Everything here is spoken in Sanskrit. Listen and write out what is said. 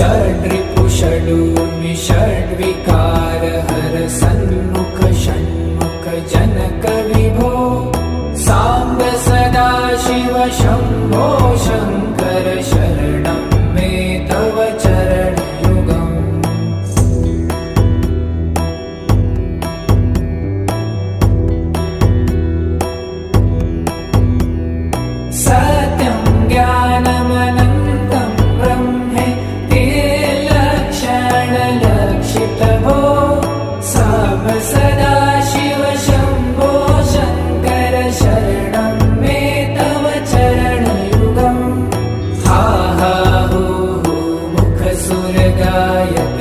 षड्रिपु षडूर्मि षड्विकार हर सन्मुख षण्मुख जनक विभो साम्ब सदा शिव शम्भो शङ्कर शरणं मे तव चरणयुगम् सत्यं ज्ञानमनन्तं ब्रह्मे ते लक्षणलक्षितभो साम्ब सदा शिव शम्भो शङ्कर शरणं मे तव चरणयुगम् हा हा हो मुखसुरगायक